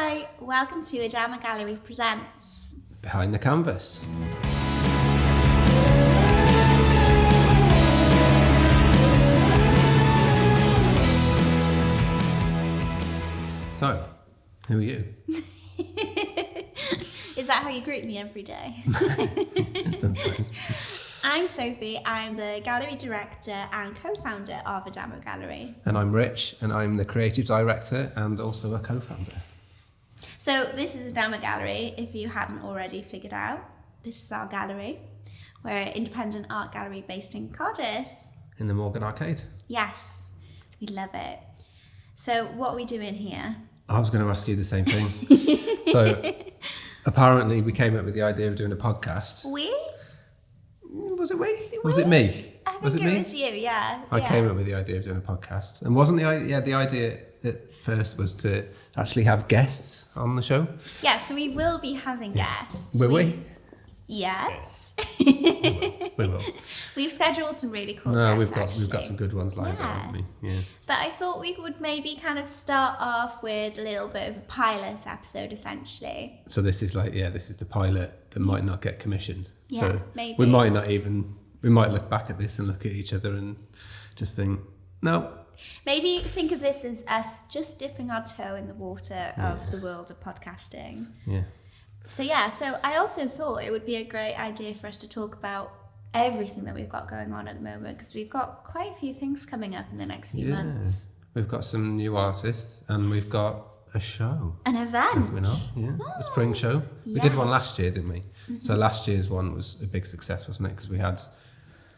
Hi, welcome to Adama Gallery Presents Behind the Canvas. So, who are you? Is that how you greet me every day? Sometimes. I'm Sophie. I'm the gallery director and co-founder of Adamo Gallery. And I'm Rich, and I'm the creative director and also a co-founder. So this is Adamo Gallery, if you hadn't already figured out. This is our gallery. We're an independent art gallery based in Cardiff. In the Morgan Arcade. Yes, we love it. So what are we doing here? I was going to ask you the same thing. So, apparently we came up with the idea of doing a podcast. We? Was it we? Was it me? I think was it me? was you, yeah. I came up with the idea of doing a podcast. And wasn't the idea at first was to actually have guests on the show? Yeah, so we will be having guests. Will we? Yes. We will. We've scheduled some really cool No, guests, we've got some good ones lined up, Yeah. haven't we? Yeah. But I thought we would maybe kind of start off with a little bit of a pilot episode, essentially. So this is the pilot that might not get commissioned. Yeah, so maybe. we might look back at this and look at each other and just think, no. Maybe think of this as us just dipping our toe in the water of the world of podcasting. Yeah. So I also thought it would be a great idea for us to talk about everything that we've got going on at the moment, because we've got quite a few things coming up in the next few months. We've got some new artists and we've got a show. An event. Have we not? Yeah. A spring show. We did one last year, didn't we? Mm-hmm. So last year's one was a big success, wasn't it? Because we had...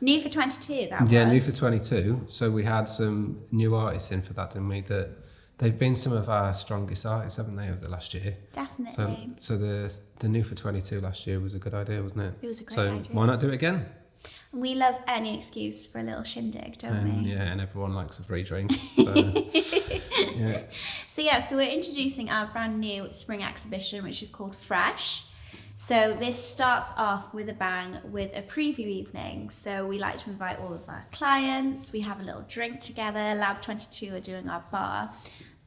New for 22, that was. Yeah, new for 22. So we had some new artists in for that, didn't we? That they've been some of our strongest artists, haven't they, over the last year? Definitely. So the new for 22 last year was a good idea, wasn't it? It was a great idea. So why not do it again? We love any excuse for a little shindig, don't we? Yeah, and everyone likes a free drink. So, So we're introducing our brand new spring exhibition, which is called Fresh. So this starts off with a bang with a preview evening. So we like to invite all of our clients. We have a little drink together. Lab 22 are doing our bar.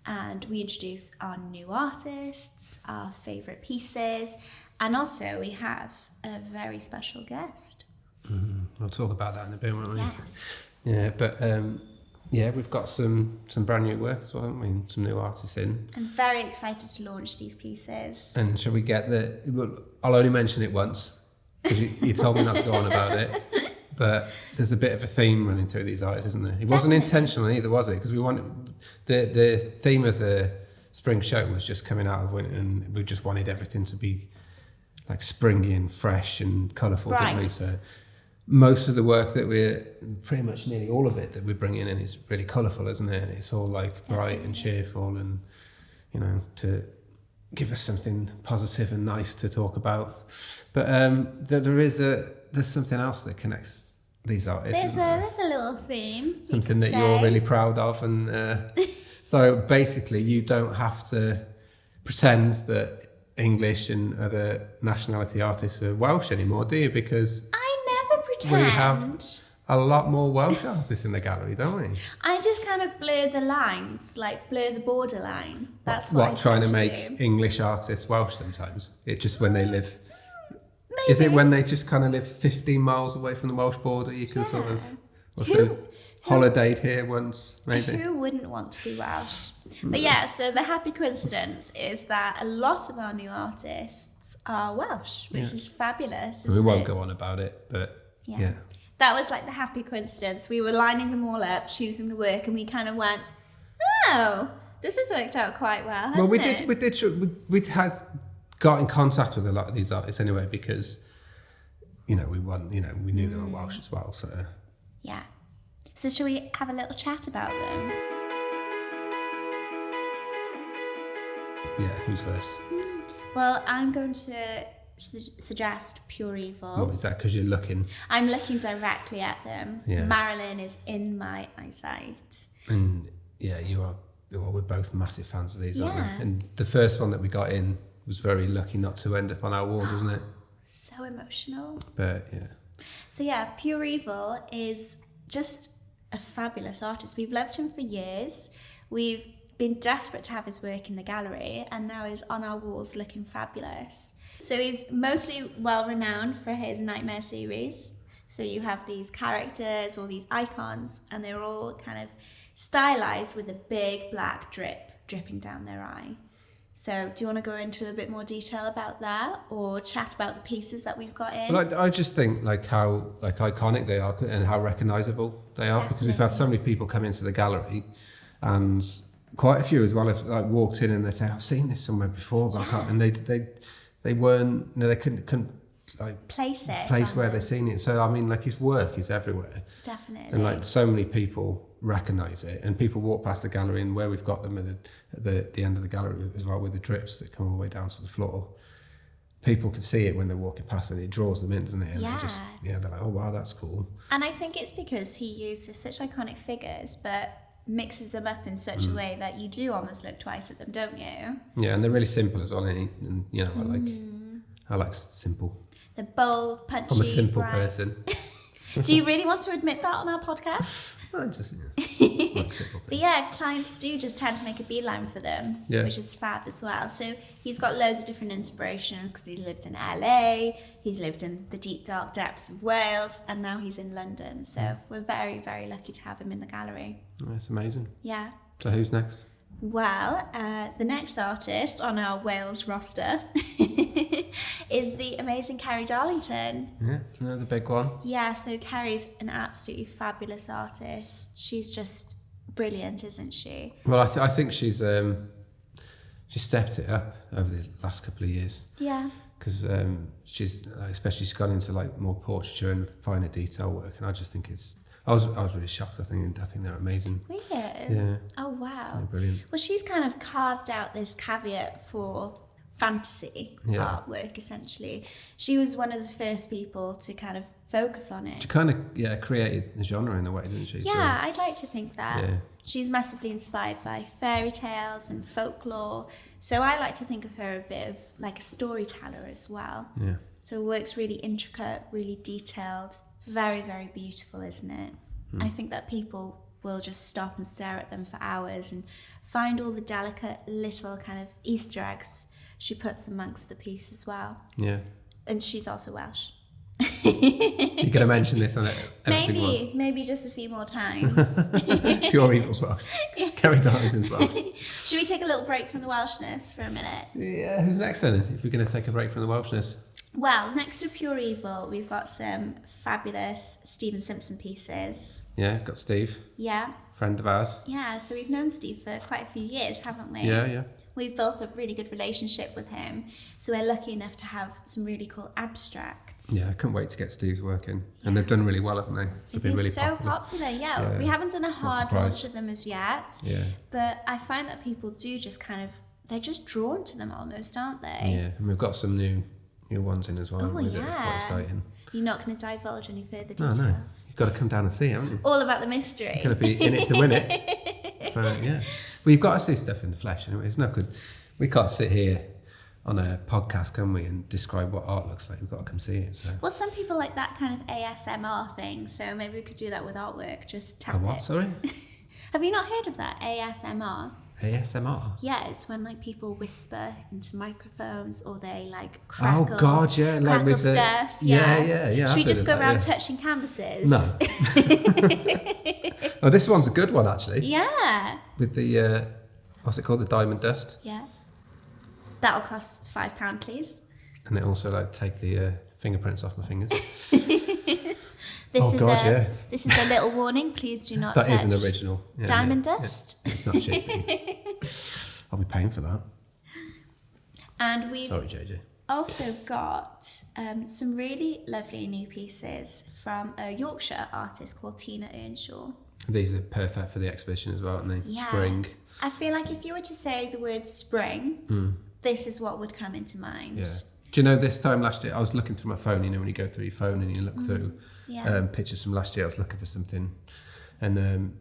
And we introduce our new artists, our favourite pieces. And also we have a very special guest. We'll talk about that in a bit, won't we? Yes. Yeah, but we've got some brand new work as well, haven't we? And some new artists in. I'm very excited to launch these pieces. And shall we get I'll only mention it once, because you told me not to go on about it. But there's a bit of a theme running through these artists, isn't there? It wasn't intentional either, was it? Because we wanted the theme of the spring show was just coming out of winter, and we just wanted everything to be like springy and fresh and colourful, didn't we? So most of the work pretty much nearly all of it that we're bringing in is really colourful, isn't it? It's all like bright and cheerful, and to give us something positive and nice to talk about. But there's something else that connects these artists. There's a little theme. Something that you're really proud of, and so basically you don't have to pretend that English and other nationality artists are Welsh anymore, do you? Because I never pretend. we have a lot more Welsh artists in the gallery, don't we? I just kind of blur the lines, like blur the borderline. That's what I trying to tend make do. English artists Welsh sometimes. It just when they live. Maybe. Is it when they just kind of live 15 miles away from the Welsh border? You can sort of. Or they've holidayed here once, maybe. Who wouldn't want to be Welsh? But yeah, so the happy coincidence is that a lot of our new artists are Welsh, which is fabulous. We won't go on about it, but yeah. That was like the happy coincidence. We were lining them all up, choosing the work, and we kind of went, oh, this has worked out quite well, hasn't it? We had got in contact with a lot of these artists anyway, because, we knew they were Welsh as well, so. Yeah. So shall we have a little chat about them? Yeah, who's first? Well, I'm going to suggest Pure Evil. What is that? Because you're looking. I'm looking directly at them. Yeah. Marilyn is in my eyesight. And we're both massive fans of these, aren't Yeah. we? And the first one that we got in was very lucky not to end up on our wall, wasn't it? So emotional. But yeah. So yeah, Pure Evil is just a fabulous artist. We've loved him for years. We've been desperate to have his work in the gallery, and now he's on our walls looking fabulous. So he's mostly well renowned for his Nightmare series. So you have these characters or these icons, and they're all kind of stylized with a big black drip dripping down their eye. So do you want to go into a bit more detail about that, or chat about the pieces that we've got in? Well, I just think like how like iconic they are and how recognizable they are. Because we've had so many people come into the gallery, and quite a few as well have like walked in and they say, I've seen this somewhere before, but I can't. And they weren't, no, they couldn't like place where they've seen it. So I mean, like his work is everywhere. Definitely. And like so many people recognise it, and people walk past the gallery, and where we've got them at the end of the gallery as well, with the drips that come all the way down to the floor. People can see it when they're walking past, and it draws them in, doesn't it? And they're like, oh wow, that's cool. And I think it's because he uses such iconic figures, but mixes them up in such a way that you do almost look twice at them, don't you? Yeah, and they're really simple as well. And you know, I like simple. The bold, punchy. I'm a simple bright. person. Do you really want to admit that on our podcast? I just like simple But things. yeah, clients do just tend to make a beeline for them, which is fab as well. So he's got loads of different inspirations because he lived in LA, he's lived in the deep dark depths of Wales, and now he's in London. So we're very, very lucky to have him in the gallery. That's amazing. Yeah. So who's next? Well, the next artist on our Wales roster is the amazing Kerry Darlington. Yeah, another big one. Yeah, so Kerry's an absolutely fabulous artist. She's just brilliant, isn't she? Well, I think she's stepped it up over the last couple of years. Yeah. Because she's especially she's gone into like more portraiture and finer detail work, and I just think I was really shocked. I think they're amazing. Were you? Yeah. Oh wow. They're brilliant. Well, she's kind of carved out this caveat for fantasy artwork. Essentially, she was one of the first people to kind of focus on it. She kind of created the genre in a way, didn't she? Yeah, I'd like to think that. Yeah. She's massively inspired by fairy tales and folklore. So I like to think of her a bit of like a storyteller as well. Yeah. So her work's really intricate, really detailed, very, very beautiful, isn't it? I think that people will just stop and stare at them for hours and find all the delicate little kind of Easter eggs she puts amongst the piece as well. Yeah. And she's also Welsh. You're going to mention this on every single one. Maybe just a few more times. Pure Evil's Welsh. Kerry Darlington's Welsh. Should we take a little break from the Welshness for a minute? Yeah, who's next then? If we're going to take a break from the Welshness. Well, next to Pure Evil, we've got some fabulous Stephen Simpson pieces. Yeah, got Steve. Yeah. Friend of ours. Yeah, so we've known Steve for quite a few years, haven't we? Yeah. We've built a really good relationship with him, so we're lucky enough to have some really cool abstracts. Yeah, I couldn't wait to get Steve's work in. And they've done really well, haven't they? They've been really so popular, yeah. We haven't done a hard launch of them as yet, but I find that people do just kind of, they're just drawn to them almost, aren't they? Yeah, and we've got some new ones in as well. Oh, That are quite exciting. You're not going to divulge any further details? No. You've got to come down and see, haven't you? All about the mystery. You've got to be in it to win it. So, yeah. We've got to see stuff in the flesh. Anyway. It's no good. We can't sit here on a podcast, can we, and describe what art looks like. We've got to come see it. So. Well, some people like that kind of ASMR thing, so maybe we could do that with artwork. Just tap what, it. sorry? Have you not heard of that? ASMR? ASMR? Yeah, it's when like people whisper into microphones or they like crackle. Oh God, yeah, like crackle with stuff. Yeah. Should we I've just heard go of that, around touching canvases? No. Oh, this one's a good one actually. Yeah. With the what's it called? The diamond dust. Yeah. That'll cost £5, please. And it also like take the fingerprints off my fingers. This is a little warning. Please do not touch. That is an original. Yeah, diamond dust. Yeah. It's not shipping. I'll be paying for that. And we've Sorry, JJ. also got some really lovely new pieces from a Yorkshire artist called Tina Earnshaw. These are perfect for the exhibition as well, aren't they? Yeah. Spring. I feel like if you were to say the word spring, this is what would come into mind. Yeah. Do you know this time last year, I was looking through my phone, when you go through your phone and you look through pictures from last year, I was looking for something. And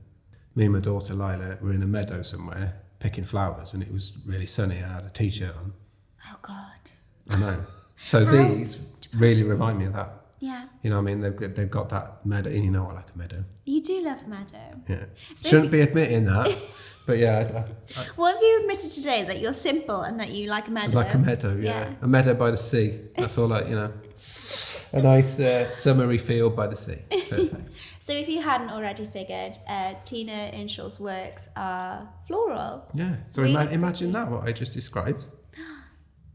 me and my daughter Lila were in a meadow somewhere picking flowers and it was really sunny. I had a t-shirt on. Oh, God. I know. So these really remind me of that. Yeah. You know what I mean? They've got that meadow, and you know I like a meadow. You do love a meadow. Yeah. So Shouldn't be admitting that, But yeah, What have you admitted today? That you're simple and that you like a meadow? it's like a meadow, yeah. A meadow by the sea. That's all like, a nice summery field by the sea. Perfect. So if you hadn't already figured, Tina Inshaw's works are floral. Yeah. So Really imagine that, what I just described.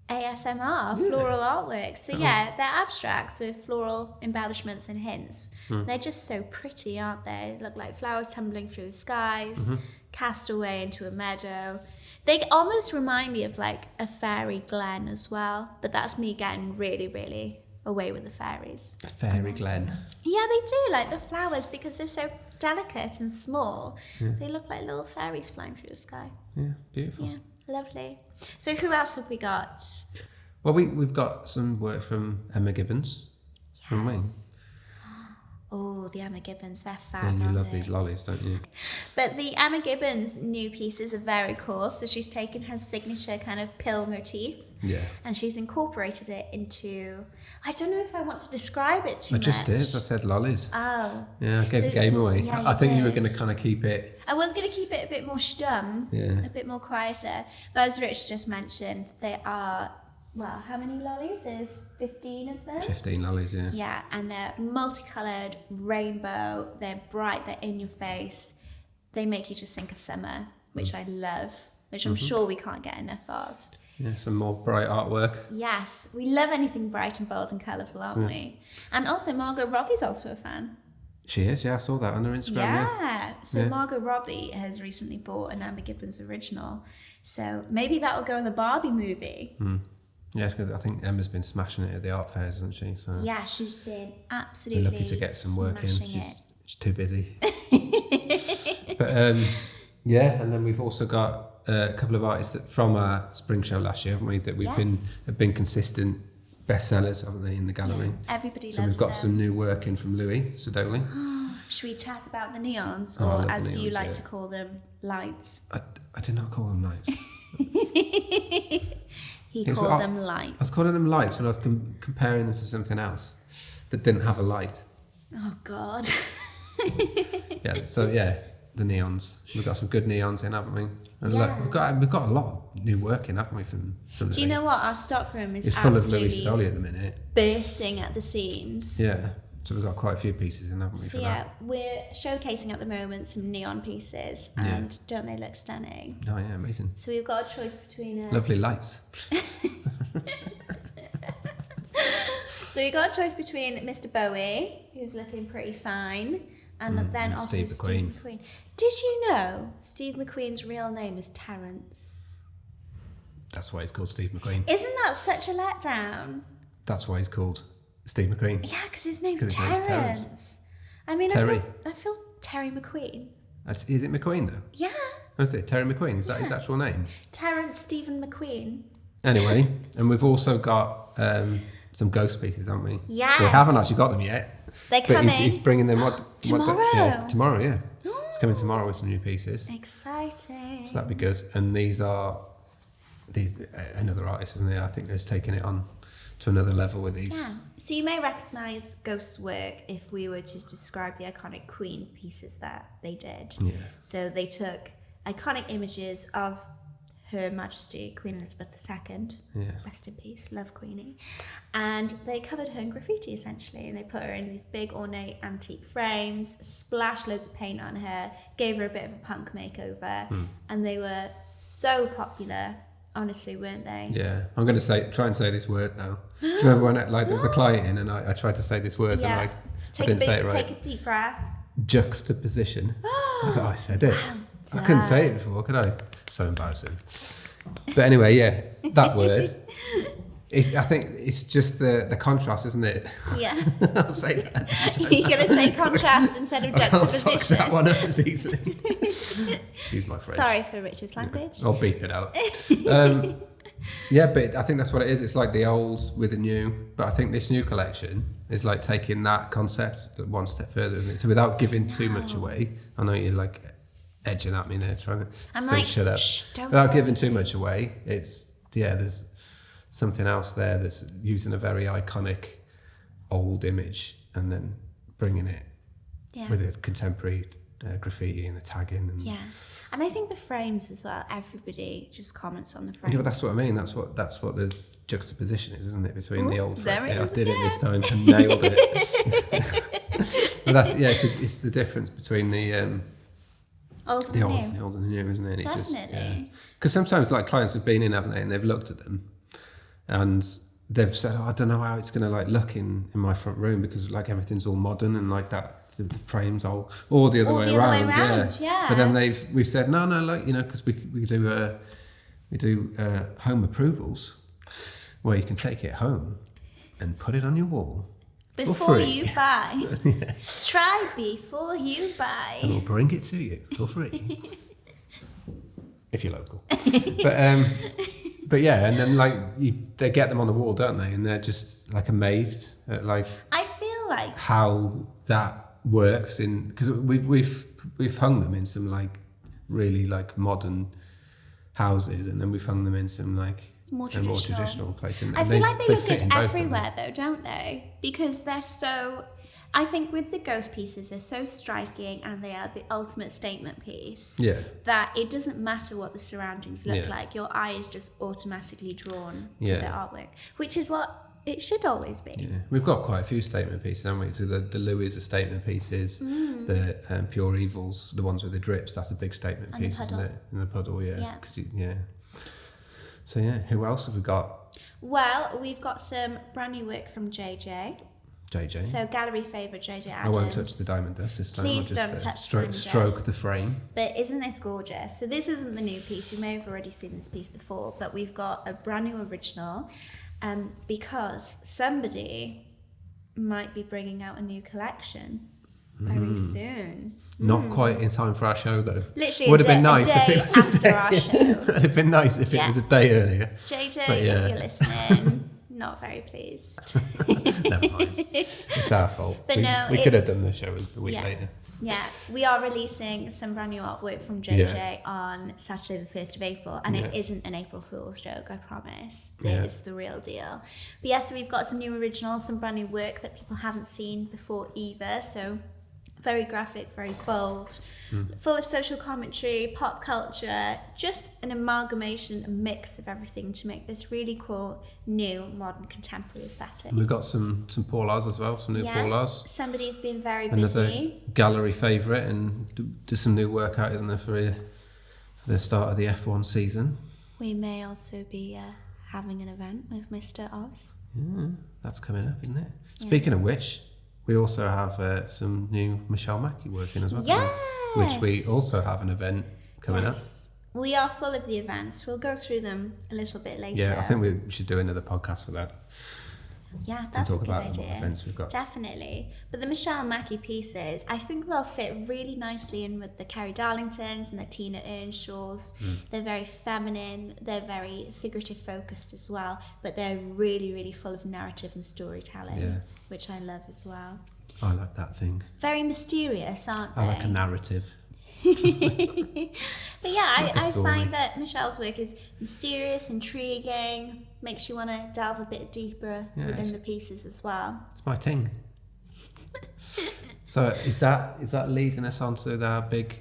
ASMR, floral artworks. So yeah, they're abstracts with floral embellishments and hints. They're just so pretty, aren't they? They look like flowers tumbling through the skies, cast away into a meadow. They almost remind me of like a fairy glen as well, but that's me getting really, really away with the fairies. A fairy glen. Yeah, they do, like the flowers, because they're so delicate and small. They look like little fairies flying through the sky. Yeah, beautiful. Yeah, lovely. So who else have we got? Well, we've got some work from Emma Gibbons. From Wayne. Oh, the Emma Gibbons, they're fab. And you aren't love they? these lollies, don't you? But the Emma Gibbons new pieces are very cool. So she's taken her signature kind of pill motif Yeah. and she's incorporated it into, I don't know if I want to describe it too I much. just did. I said lollies. Oh. Yeah, I gave So- the game away. yeah, you I think you were did. going to kind of keep it. I was going to keep it a bit more stum, Yeah. a bit more quieter. But as Rich just mentioned, they are, well, how many lollies? There's 15 of them. 15 lollies, yeah. Yeah, and they're multicoloured, rainbow, they're bright, they're in your face. They make you just think of summer, which I love, which I'm sure we can't get enough of. Yeah, some more bright artwork. Yes, we love anything bright and bold and colourful, aren't we? And also Margot Robbie's also a fan. She is, yeah, I saw that on her Instagram. Yeah, so Yeah. Margot Robbie has recently bought an Emma Gibbons original. So maybe that'll go in the Barbie movie. Yeah, it's good. I think Emma's been smashing it at the art fairs, hasn't she? So Yeah, she's been we're absolutely lucky to get some work in. smashing She's too busy. But yeah, and then we've also got a couple of artists from our spring show last year, haven't we? That we've Yes. have been consistent bestsellers, haven't they, in the gallery? Everybody So loves we've got them. some new work in from Louis Sodoli. Should we chat about the neons, Oh, I or love the as you neons, like yeah. to call them, lights? I did not call them lights. He It's called what- them lights. I was calling them lights when I was comparing them to something else that didn't have a light. Oh God. Yeah, so yeah, the neons. We've got some good neons in, haven't we? And Yeah. we've got a lot of new work in, haven't we? From Do you Louis? know what? Our stockroom is It's full of Louis absolutely Sodoli at the minute. bursting at the seams. Yeah, so we've got quite a few pieces in, haven't we? So for yeah, we're showcasing at the moment some neon pieces, Yeah. and don't they look stunning? that. Oh yeah, amazing. So we've got a choice between Lovely lights. So we got a choice between Mr. Bowie, who's looking pretty fine, and then and also Steve Steve McQueen. McQueen. Did you know Steve McQueen's real name is Terence? That's why he's called Steve McQueen. Isn't that such a letdown? That's why he's called Steve McQueen. Yeah, because his name's 'Cause his name's Terence. Terence. I mean, Terry. I feel Terry McQueen. Is it McQueen though? Yeah, Is it Terry McQueen? Is that his Yeah. actual name? Terence Stephen McQueen. Anyway, and we've also got some ghost pieces, haven't we? Yes. We haven't actually got them yet. They're But coming. he's bringing them Tomorrow. tomorrow, yeah. It's coming tomorrow with some new pieces. Exciting. So that'd be good. And these another artist, isn't it? I think he's taking it on to another level with these. Yeah. So you may recognise Ghost's work if we were to describe the iconic Queen pieces that they did. Yeah. So they took iconic images of Her Majesty Queen Elizabeth II. Yeah. Rest in peace, love Queenie. And they covered her in graffiti essentially, and they put her in these big ornate antique frames, splashed loads of paint on her, gave her a bit of a punk makeover, and they were so popular. Honestly, weren't they? Yeah. I'm going to try and say this word now. Do you remember when there was a client in and I tried to say this word and I didn't say it right? Take a deep breath. Juxtaposition. I said it. I couldn't say it before, could I? So embarrassing. But anyway, yeah, that word. I think it's just the contrast, isn't it? Yeah. I'll say that. You're going to say contrast instead of I can't fuck juxtaposition. that one up as easily. Excuse my French. Sorry for Richard's language. I'll beep it out. Yeah, but I think that's what it is. It's like the old with the new. But I think this new collection is like taking that concept one step further, isn't it? So without giving too much away, I know you're like edging at me there, trying to I'm say like, shut up. shh, don't Without say giving too much away, there's something else there that's using a very iconic old image and then bringing it Yeah. with a contemporary graffiti and the tagging. And Yeah. And I think the frames as well, everybody just comments on the frames. yeah, but that's what I mean. That's what the juxtaposition is, isn't it? Between the old there frame. it I is did again. it this time and nailed it. But that's it's the difference between the Old and the new. old and the new, isn't it? Definitely. Because sometimes like clients have been in, haven't they, and they've looked at them, and they've said, "Oh, I don't know how it's going to like look in my front room because like everything's all modern and like that." The frames all, or the other way around, yeah. But then we've said no, like because we do home approvals where you can take it home and put it on your wall Before for free. you buy. Try before you buy. And we'll bring it to you for free if you're local. But yeah, and then like they get them on the wall, don't they? And they're just like amazed at like I feel like how that works in because we've hung them in some like really like modern houses, and then we've hung them in some like more a more traditional. traditional place. And I feel like they look fit good in both of them. everywhere though, don't they? Because they're so. I think with the ghost pieces, they're so striking and they are the ultimate statement piece. Yeah, That it doesn't matter what the surroundings look Yeah. like. Your eye is just automatically drawn to Yeah. the artwork, which is what it should always be. yeah. We've got quite a few statement pieces, haven't we? So the Louis are statement pieces. The Pure Evils, the ones with the drips, that's a big statement And the piece, isn't puddle. it? And the puddle, yeah. Yeah. 'Cause yeah. So yeah, who else have we got? Well, we've got some brand new work from JJ. JJ. So gallery favourite JJ I Adams. won't touch the diamond dust this time. Please I'll don't just, touch the stroke, diamond stroke dust. the frame. But isn't this gorgeous? So this isn't the new piece. You may have already seen this piece before, but we've got a brand new original because somebody might be bringing out a new collection very soon. Not quite in time for our show though. Literally Would a have been day- a nice if day it was a after day. our show. Would have been nice if it Yeah. was a day earlier. JJ, But yeah. if you're listening, not very pleased. Never mind. It's our fault. But we, no, we could have it's- done the show a week Yeah. later. Yeah, we are releasing some brand new artwork from JJ on Saturday the 1st of April, and it Yeah. isn't an April Fool's joke, I promise. Yeah. It's the real deal. But yeah, so we've got some new originals, some brand new work that people haven't seen before either, so very graphic, very bold, full of social commentary, pop culture, just an amalgamation, a mix of everything to make this really cool, new, modern, contemporary aesthetic. And we've got some Paul Ars as well, some new Paul Ars. Somebody's been very Another busy. gallery favourite, and do some new work out, isn't there, for the start of the F1 season? We may also be having an event with Mr. Oz. Yeah, that's coming up, isn't it? Speaking of which, we also have some new Michelle Mackey working as well, don't we? Which we also have an event coming up. Yes. We are full of the events. We'll go through them a little bit later. Yeah, I think we should do another podcast for that. Yeah, that's a talk good about idea. what events we've got. Definitely. But the Michelle Mackey pieces, I think they'll fit really nicely in with the Carrie Darlingtons and the Tina Earnshaws. They're very feminine, they're very figurative focused as well, but they're really, really full of narrative and storytelling, Yeah. which I love as well. I like that thing. Very mysterious, aren't they? I like a narrative. But yeah, Like a I story. find that Michelle's work is mysterious, intriguing, makes you want to delve a bit deeper Yeah, within it's- the pieces as well. It's my thing. So is that leading us on to our big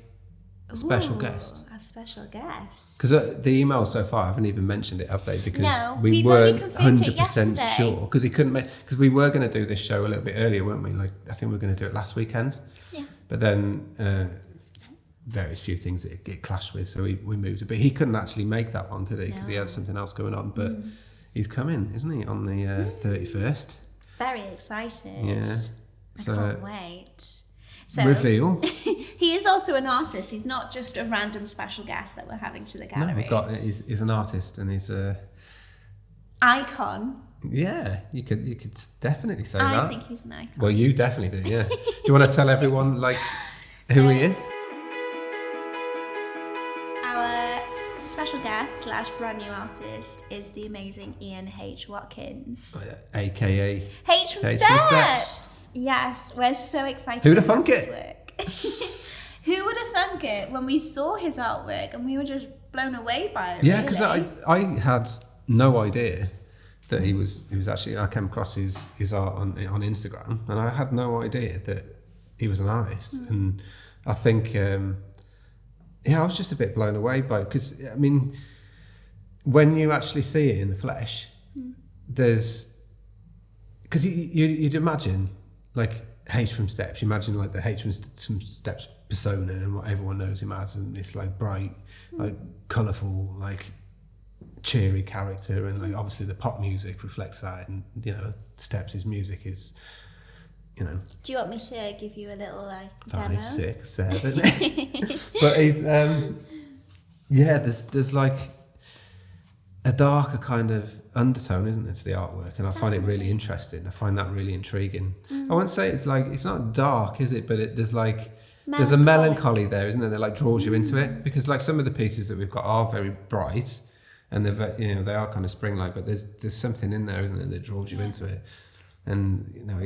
special Ooh, guest? A special guest. Because the emails so far, I haven't even mentioned it, have they? Because No, we we've only weren't confirmed it 100% yesterday. sure. Because he couldn't make. Because we were going to do this show a little bit earlier, weren't we? Like I think we were going to do it last weekend. Yeah. But then various few things it clashed with, so we moved it. But he couldn't actually make that one, could he? Because he No. had something else going on. But he's coming, isn't he, on the 31st? Very excited. Yeah. I So can't wait. So reveal. he is also an artist. He's not just a random special guest that we're having to the No, gallery. we've got. He's an artist, and he's Icon. yeah. You could definitely say I that. think he's an icon. Well, you definitely do, yeah. Do you want to tell everyone, like, who he is? Our special guest / brand new artist is the amazing Ian H. Watkins. AKA. H from H from Steps. Steps. Yes, we're so excited. Who'd have about thunk his it? work. Who would have thunk it when we saw his artwork and we were just blown away by it? Yeah, because really? I had no idea that he was actually, I came across his art on Instagram, and I had no idea that he was an artist. And I think, I was just a bit blown away by it because, I mean, when you actually see it in the flesh, there's, because you'd imagine, like, H from Steps, you imagine like the H from Steps persona and what everyone knows him as, and this like bright, like colourful, like cheery character, and like obviously the pop music reflects that, and you know, Steps' music is, you know. Do you want me to give you a little like 5, demo? 6, 7. But he's there's like a darker kind of undertone, isn't it, to the artwork, and I find it really interesting. I find that really intriguing. I won't say it's not dark, is it? But there's a melancholy there, isn't there? That like draws you into it, because like some of the pieces that we've got are very bright, and they are kind of spring-like, but there's something in there, isn't there, that draws you into it. And you know,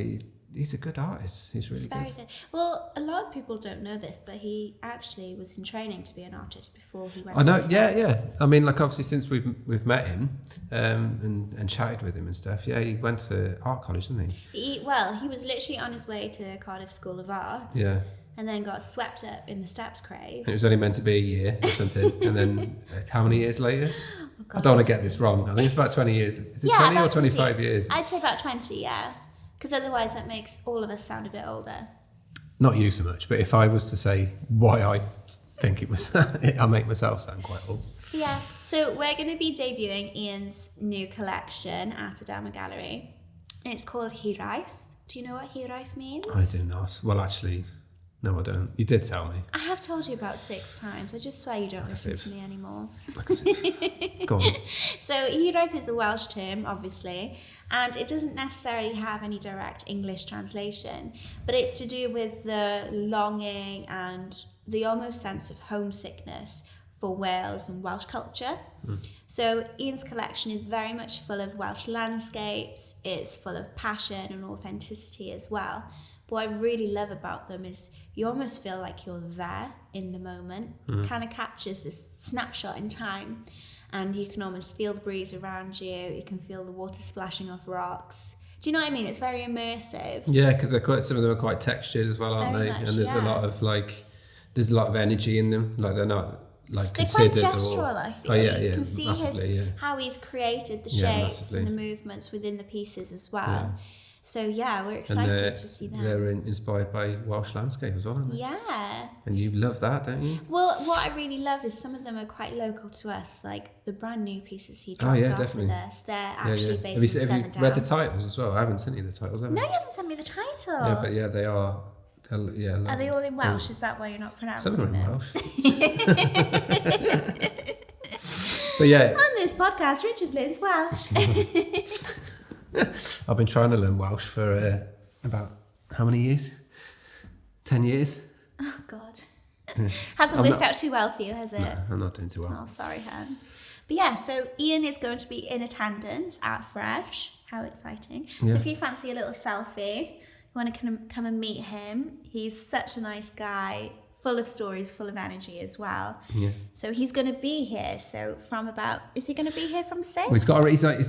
he's a good artist. He's really very good. Well, a lot of people don't know this, but he actually was in training to be an artist before he went. I know, to yeah. Steps. I mean, like obviously since we've met him and chatted with him and stuff. Yeah, he went to art college, didn't he? He was literally on his way to Cardiff School of Arts. Yeah. And then got swept up in the Steps craze. It was only meant to be a year or something, and then how many years later? I don't want to get this wrong. I think it's about 20 years. Is it 20 or 25 20. years? I'd say about 20, yeah. Because otherwise that makes all of us sound a bit older. Not you so much, but if I was to say why I think it was, I'll make myself sound quite old. Yeah, so we're going to be debuting Ian's new collection at Adama Gallery. And it's called Hiraeth. Do you know what Hiraeth means? I do not. Well, actually, no, I don't. You did tell me. I have told you about 6 times. I just swear you don't listen to me anymore. Go on. So Hiraeth is a Welsh term, obviously, and it doesn't necessarily have any direct English translation, but it's to do with the longing and the almost sense of homesickness for Wales and Welsh culture. So Ian's collection is very much full of Welsh landscapes. It's full of passion and authenticity as well. But what I really love about them is you almost feel like you're there in the moment. Kind of captures this snapshot in time, and you can almost feel the breeze around you. You can feel the water splashing off rocks. Do you know what I mean? It's very immersive. Yeah, because some of them are quite textured as well, aren't Very they? much, And there's a lot of energy in them. Like they're not like They're considered quite gestural, I feel. You can see how he's created the shapes and the movements within the pieces as well. Yeah. So yeah, we're excited to see them. They're inspired by Welsh landscape as well, aren't they? Yeah. And you love that, don't you? Well, what I really love is some of them are quite local to us, like the brand new pieces he dropped off definitely. with us. They're actually based in Have you Southern read the titles as well? I haven't sent you the titles, have I? No, you haven't sent me the titles. Yeah, but yeah, they are. Are they all in Welsh? Is that why you're not pronouncing Some of them them? in Welsh. But yeah. On this podcast, Richard learns Welsh. I've been trying to learn Welsh for about how many years? 10 years? Oh, God. Hasn't worked out too well for you, has it? No, I'm not doing too well. Oh, sorry, hun. But yeah, so Ian is going to be in attendance at Fresh. How exciting. Yeah. So if you fancy a little selfie, you want to come and meet him. He's such a nice guy, full of stories, full of energy as well. Yeah. So he's going to be here. So is he going to be here from 6? Well, he's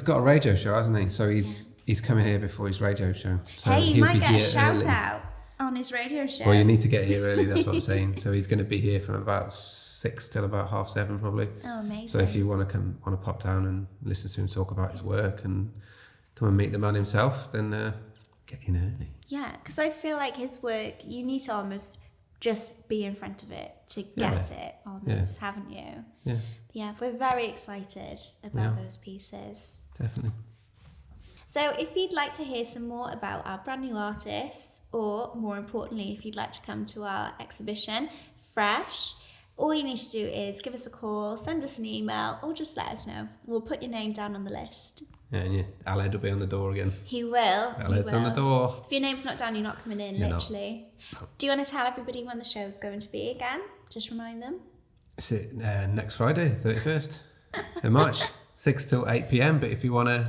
got a radio show, hasn't he? So he's coming here before his radio show. So hey, you he'll might be get a here shout early. out on his radio show. Well, you need to get here early, that's what I'm saying. So he's going to be here from about 6 till about 7:30 probably. Oh, amazing. So if you want to pop down and listen to him talk about his work and come and meet the man himself, then get in early. Yeah, because I feel like his work, you need to almost just be in front of it to get it almost, haven't you? Yeah. Yeah, we're very excited about those pieces. Definitely. So if you'd like to hear some more about our brand new artists, or more importantly, if you'd like to come to our exhibition, Fresh, all you need to do is give us a call, send us an email, or just let us know. We'll put your name down on the list. Yeah, and Aled will be on the door again. He will. Aled's on the door. If your name's not down, you're not coming in, literally. No. Do you want to tell everybody when the show's going to be again? Just remind them. Is it next Friday, 31st of March, 6 till 8 p.m. But if you want to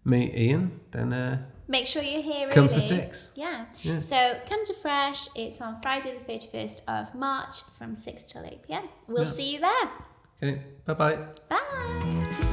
meet Ian, then make sure you're here early. Come for 6. Yeah. So come to Fresh. It's on Friday the 31st of March from 6 till 8 p.m. We'll see you there. Okay, bye-bye. Bye.